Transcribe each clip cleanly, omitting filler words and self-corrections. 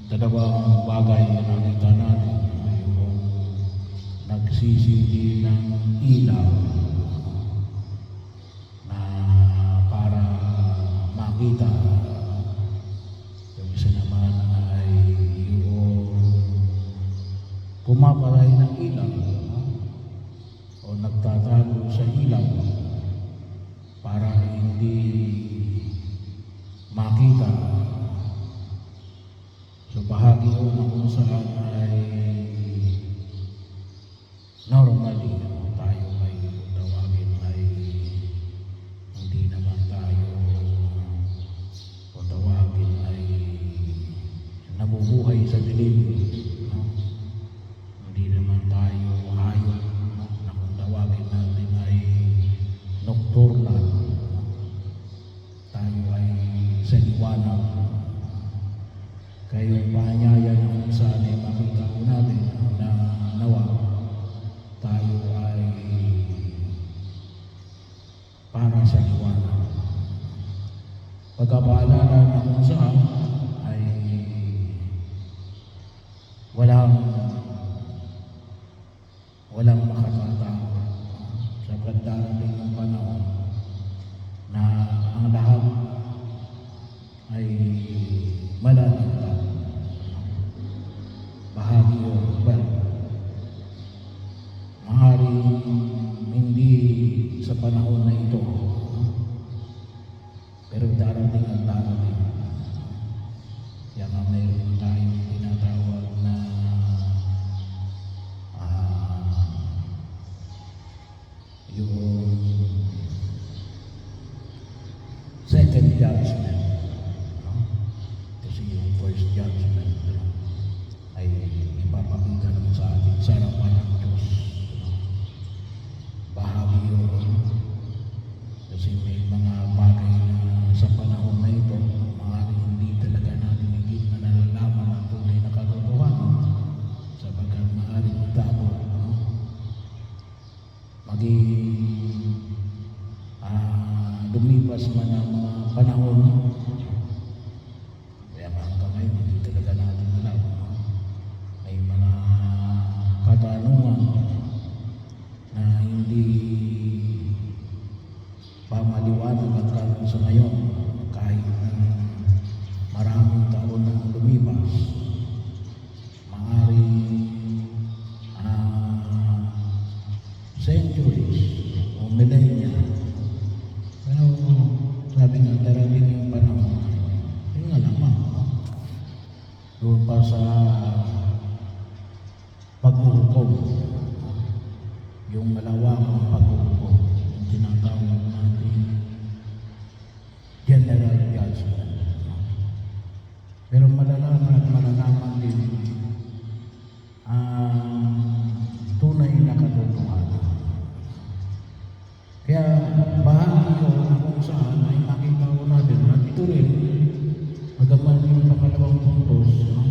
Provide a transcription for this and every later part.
dalawang bagay na nakita natin, yung nagsisindi ng ilaw na para makita. Yung isa naman ay yung pumapalay ng ilaw o nagtatago sa ilaw para hindi makita. So bahagi o na kung saan ay normally tayo ay tawagin ay hindi naman tayo o tawagin ay nabubuhay sa dilim, no? Hindi naman tayo hayop, no? Na kung tawagin natin ay nocturnal, no? Tayo ay sa liwanag. Kaya yung paanyaya na kung saan ay makita ko natin na nawa tayo ay para sa liwanag. Pagkapaalala na kung saan ay walang makakatakot sapagkat darating yung panahon na ang lahat ay malalagtan. Bahagi o maaaring hindi sa panahon na ito, pero darating at darating. Kaya nga mayroon tayong tinatawag na yung second judgment, no? Kasi yung first judgment, no, ay ipapakita naman sa atin sa harapan ng Diyos, no? Bahagi yun, kasi may mga bagay na sa panahon na ito maaaring hindi talaga natin higit na nalalaman ang tunay na katotohanan sapagkat maaaring itapon, no? Lumipas man ang mga panahon, kaya hanggang ngayon hindi talaga natin alam, no? May mga katanungan na hindi pa maliwanag at karon sa ngayon kahit na maraming taon na lumipas, maaaring centuries o millennia. Pero sabi nga, darating yung panahon, yun nga lamang, no? Doon pa sa pag-uukom, yung malawakang pag-uukom, yung tinatawag natin general judgment, no? Pero malalaman at malalaman din ang tunay na katotohanan. Kaya bahagi ko na kung saan ay makita ko natin at ito rin, magaman yung pakalawang puntos, no?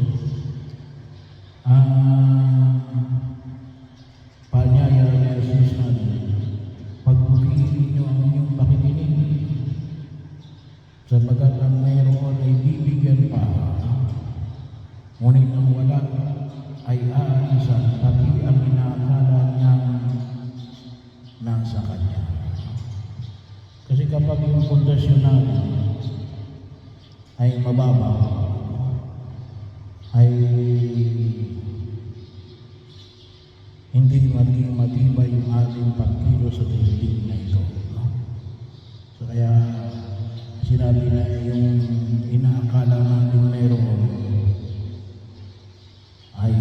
Paanyaya ni Jesus natin, pagpupiliin nyo ang inyong pakikinig, sapagkat ang mayroon ay bibigyan pa, ngunit ang wala ay aalisan, pati ang inaakala niyang nasa Kanya. Kasi kapag yung pundasyon natin ay mababa, ay hindi maging matibay yung ating pagkilo sa daigdig na ito, no? So kaya sinabi na yung inaakala natin meron ay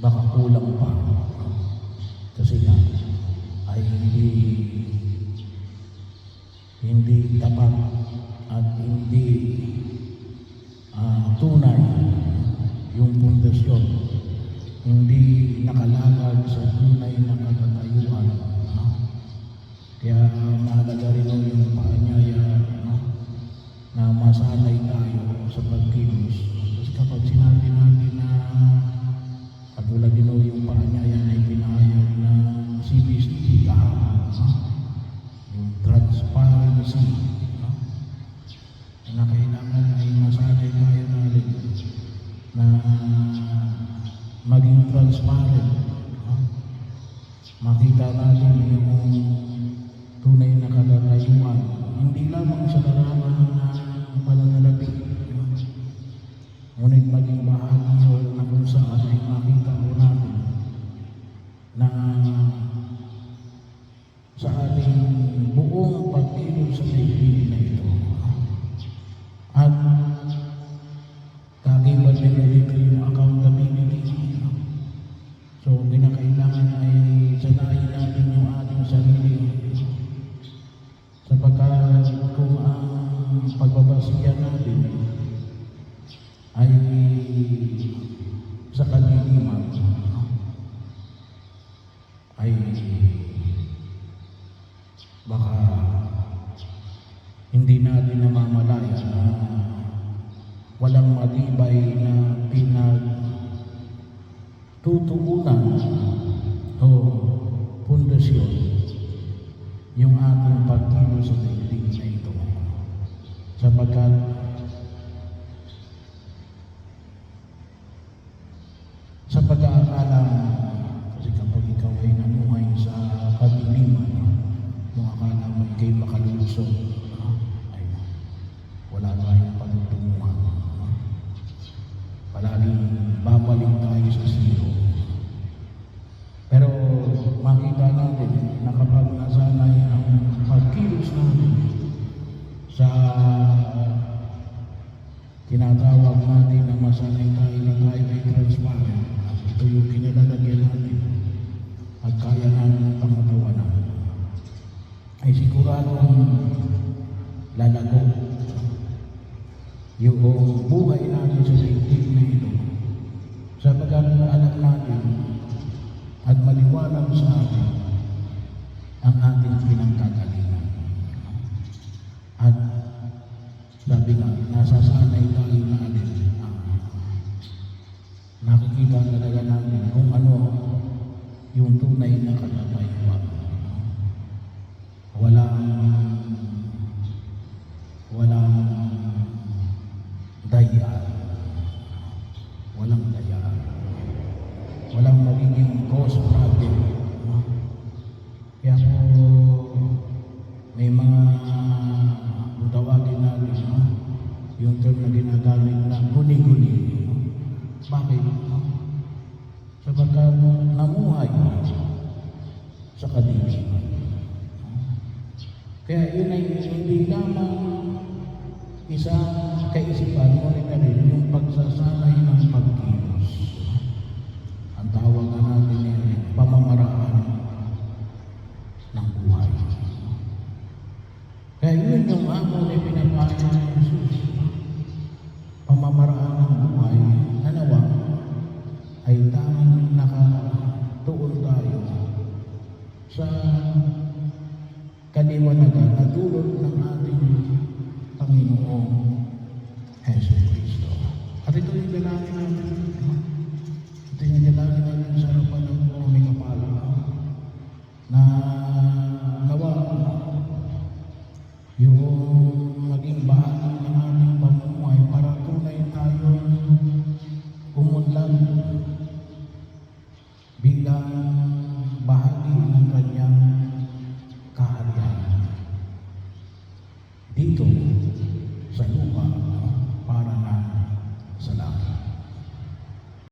baka kulang pa, kasi nga ay hindi tapat at hindi tunay yung pundasyon, hindi nakalatag sa tunay na katatayuan, no? Kaya mahalaga rin yung paanyaya, no? Na masanay tayo sa pagkilos. Kasi kapag sinabi natin na katulad din yung paanyaya na ipinahayag na CBC kahapon, no? Yung transparency, no? transparent. No? Makita natin yung tunay na katatayuan, hindi lamang sa larangan ng pananalapi, no? Ngunit maging bahagi yun na kung saan ay makita ko natin na sa ating buong pagkilos sa daigdig na ito. At kagiban din dito yung accountability. So, kinakailangan ay sanayin natin yung ating sarili. Sapagkat kung ang pagbabasihan natin ay sa kaliliman, ay baka hindi natin namamalaya na walang matibay na pinagtutuunan o pundasyon yung ating pagkilos sa daigdig na ito. Sapagkat sa pag-aakala, kasi kapag ikaw ay namuhay sa kadiliman, kung akala mo ikay makalusog, ay wala tayong patutunguhan. Palaging babalik tayo sa zero. Pero makita natin na kapag nasanay ang pagkilos natin sa tinatawag natin na masanay tayo na tayo ay transparent, ito yung kinalalagyan natin at kaya natin pangatawanan, ay siguradong lalago yung buhay natin sa daigdig na ito, sapagkat alam natin at maliwanag sa atin ang ating pinangkagalingan. At sabi nga, nasasanay tayo na alin, nakikita talaga natin kung ano yung tunay na katatayuan. Walang dayaan. Walang dayaan. Walang magiging cause problem. Kaya po, may mga tawagin natin, yung term na ginagamit na guni-guni. Bakit? Sapagkat namuhay sa kadiliman. Kaya yun ay hindi lamang isang kaisipan, ngunit na rin yung pagsasanay ng pagkilos. Ang tawag na natin ay pamamaraan ng buhay. Kaya yun yung amon ay pinapasa ng Jesus. Pamamaraan ng buhay na nawa ay tanging nakatuon tayo sa kaliwanagan na dulot ng ating Panginoong